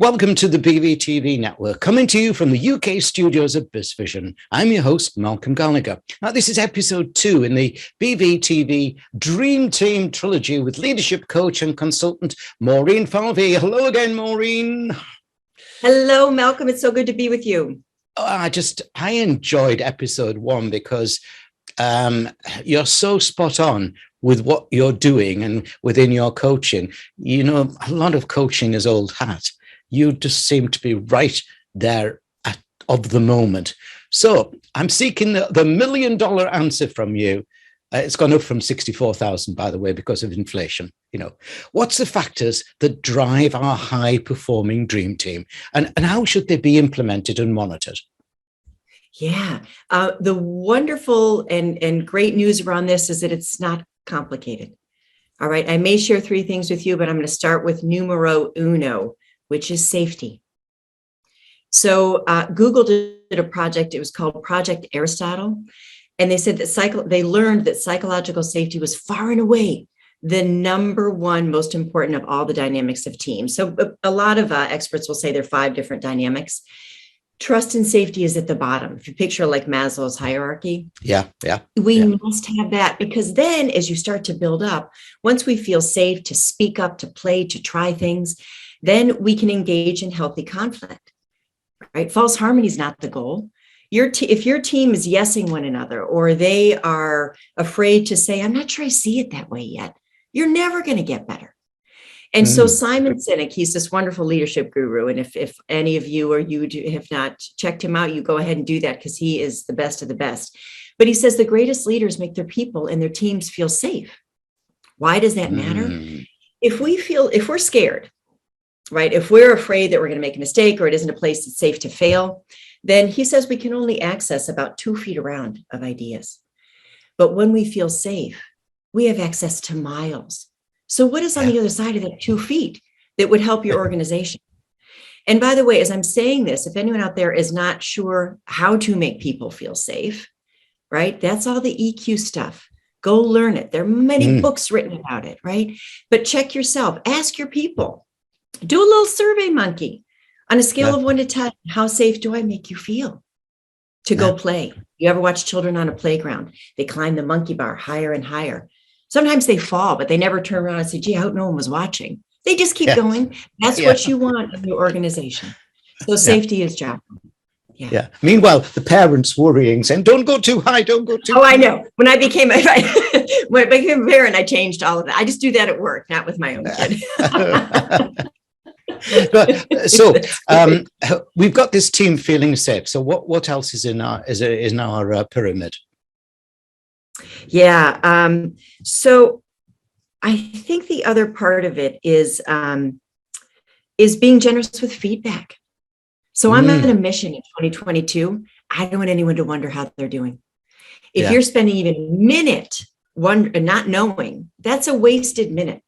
Welcome to the BVTV Network, coming to you from the UK studios of BizVision. I'm your host, Malcolm Gallagher. Now, this is episode 2 in the BVTV Dream Team Trilogy with leadership coach and consultant Maureen Falvey. Hello again, Maureen. Hello, Malcolm. It's so good to be with you. I enjoyed episode 1 because you're so spot on with what you're doing and within your coaching. You know, a lot of coaching is old hat. You just seem to be right there of the moment. So I'm seeking the $1 million answer from you. It's gone up from 64,000, by the way, because of inflation. You know, what's the factors that drive our high performing dream team, and how should they be implemented and monitored? Yeah, the wonderful and great news around this is that it's not complicated. All right, I may share 3 things with you, but I'm going to start with numero uno, which is safety. So Google did a project. It was called Project Aristotle. And they said that they learned that psychological safety was far and away the #1 most important of all the dynamics of teams. So a lot of experts will say there are 5 different dynamics. Trust and safety is at the bottom. If you picture like Maslow's hierarchy. We must have that, because then as you start to build up, once we feel safe to speak up, to play, to try things, then we can engage in healthy conflict, right? False harmony is not the goal. If your team is yesing one another, or they are afraid to say, I'm not sure I see it that way yet, you're never going to get better. And so Simon Sinek, he's this wonderful leadership guru. And if any of you or you have not checked him out, you go ahead and do that, because he is the best of the best. But he says the greatest leaders make their people and their teams feel safe. Why does that matter? If we're scared, right? If we're afraid that we're going to make a mistake, or it isn't a place that's safe to fail, then he says we can only access about 2 feet around of ideas. But when we feel safe, we have access to miles. So what is on the other side of that 2 feet that would help your organization? And by the way, as I'm saying this, if anyone out there is not sure how to make people feel safe, right? That's all the EQ stuff. Go learn it. There are many books written about it, right? But check yourself. Ask your people. Do a little survey monkey. On a scale of 1 to 10, how safe do I make you feel to go play? You ever watch children on a playground? They climb the monkey bar higher and higher. Sometimes they fall, but they never turn around and say, gee, I hope no one was watching. They just keep going. That's what you want in your organization. So safety is job. Meanwhile, the parents worrying, saying, don't go too high, don't go too high. I know. When I became a parent, I changed all of that. I just do that at work, not with my own kid. So we've got this team feeling safe. So what else is in our pyramid? So I think the other part of it is being generous with feedback. So I'm on a mission in 2022. I don't want anyone to wonder how they're doing. If you're spending even a minute not knowing, that's a wasted minute.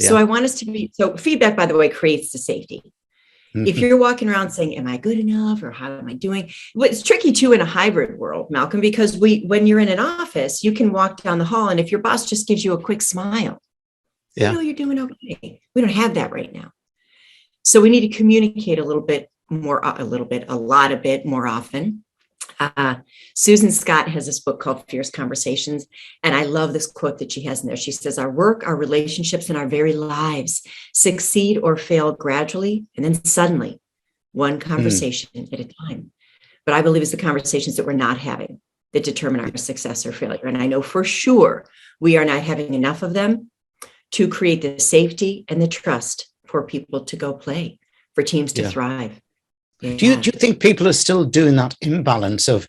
So I want us to be, so feedback, by the way, creates the safety. If you're walking around saying, am I good enough, or how am I doing? Well, it's tricky too in a hybrid world, Malcolm, because when you're in an office, you can walk down the hall, and if your boss just gives you a quick smile, you know you're doing okay. We don't have that right now. So we need to communicate a lot more often. Susan Scott has this book called Fierce Conversations, and I love this quote that she has in there. She says, our work, our relationships, and our very lives succeed or fail gradually, and then suddenly, one conversation at a time. But I believe it's the conversations that we're not having that determine our success or failure. And I know for sure we are not having enough of them to create the safety and the trust for people to go play, for teams to thrive. Do you think people are still doing that imbalance of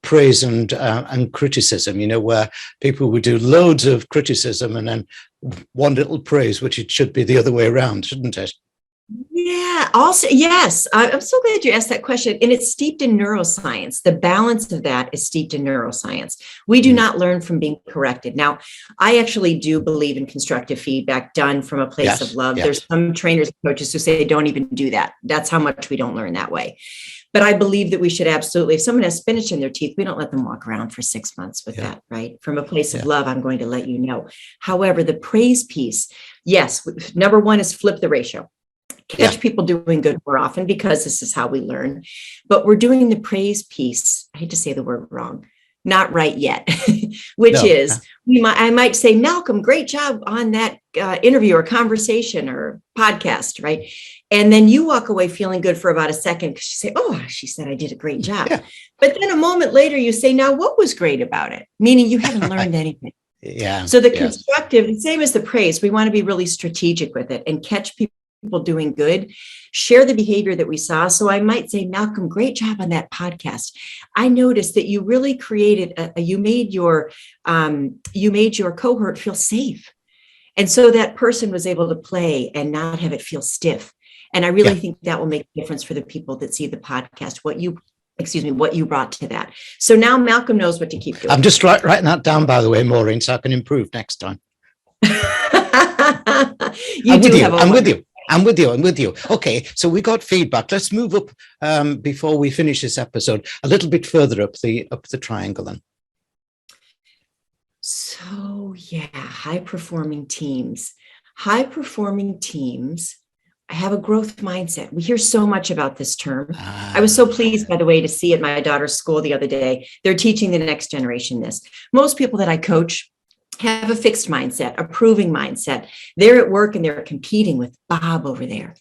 praise and criticism, where people would do loads of criticism and then one little praise, which it should be the other way around, shouldn't it? Yeah, also, yes. I'm so glad you asked that question. And it's steeped in neuroscience. The balance of that is steeped in neuroscience. We do not learn from being corrected. Now, I actually do believe in constructive feedback done from a place of love. There's some trainers and coaches who say don't even do that. That's how much we don't learn that way. But I believe that we should absolutely, if someone has spinach in their teeth, we don't let them walk around for 6 months with that, right? From a place of love, I'm going to let you know. However, the praise piece, yes, number one is flip the ratio. catch people doing good more often because this is how we learn. But we're doing the praise piece. I hate to say the word wrong. Not right yet, which is I might say, Malcolm, great job on that interview or conversation or podcast, right? And then you walk away feeling good for about a second because you say, oh, she said I did a great job. Yeah. But then a moment later you say, now what was great about it? Meaning you haven't learned anything. Yeah. So the constructive, same as the praise, we want to be really strategic with it and catch people doing good, share the behavior that we saw. So I might say, Malcolm, great job on that podcast. I noticed that you really created, you made your cohort feel safe. And so that person was able to play and not have it feel stiff. And I really think that will make a difference for the people that see the podcast, what you brought to that. So now Malcolm knows what to keep doing. I'm just writing that down, by the way, Maureen, so I can improve next time. I'm with you. Okay, so we got feedback. Let's move up before we finish this episode a little bit further up the triangle then. So high-performing teams. High-performing teams have a growth mindset. We hear so much about this term. I was so pleased, by the way, to see at my daughter's school the other day. They're teaching the next generation this. Most people that I coach have a fixed mindset, a proving mindset. They're at work and they're competing with Bob over there.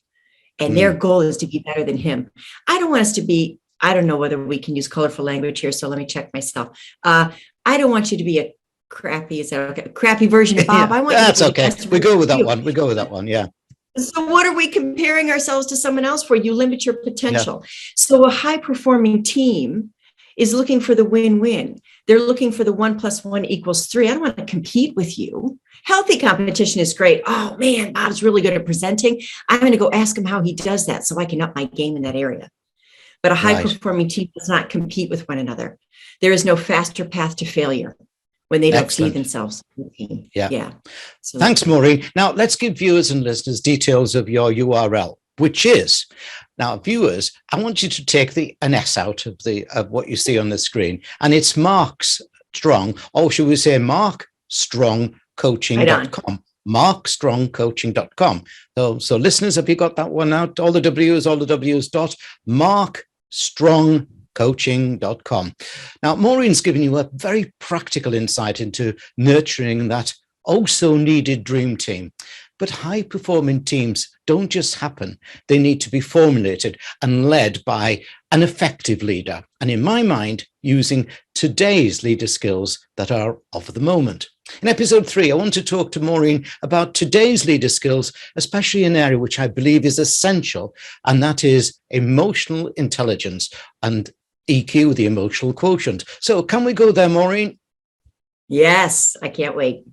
And their goal is to be better than him. I don't want us to be, I don't know whether we can use colorful language here, so let me check myself. I don't want you to be a crappy version of Bob. I want that's you to be okay. We go with that one. Yeah. So what are we comparing ourselves to someone else for? You limit your potential. Yeah. So a high-performing team is looking for the win-win. They're looking for the 1 + 1 = 3. I don't want to compete with you. Healthy competition is great. Oh man, Bob's really good at presenting. I'm going to go ask him how he does that so I can up my game in that area. But a high-performing team does not compete with one another. There is no faster path to failure when they don't see themselves in the team. Yeah. So, thanks, Maureen. Now let's give viewers and listeners details of your URL, which is, now viewers, I want you to take an S out of what you see on the screen, and it's Mark's Strong, or should we say markstrongcoaching.com. markstrongcoaching.com. So listeners, have you got that one out? All the W's, markstrongcoaching.com. Now, Maureen's given you a very practical insight into nurturing that so needed dream team. But high-performing teams don't just happen. They need to be formulated and led by an effective leader. And in my mind, using today's leader skills that are of the moment. In episode 3, I want to talk to Maureen about today's leader skills, especially an area which I believe is essential, and that is emotional intelligence and EQ, the emotional quotient. So can we go there, Maureen? Yes, I can't wait.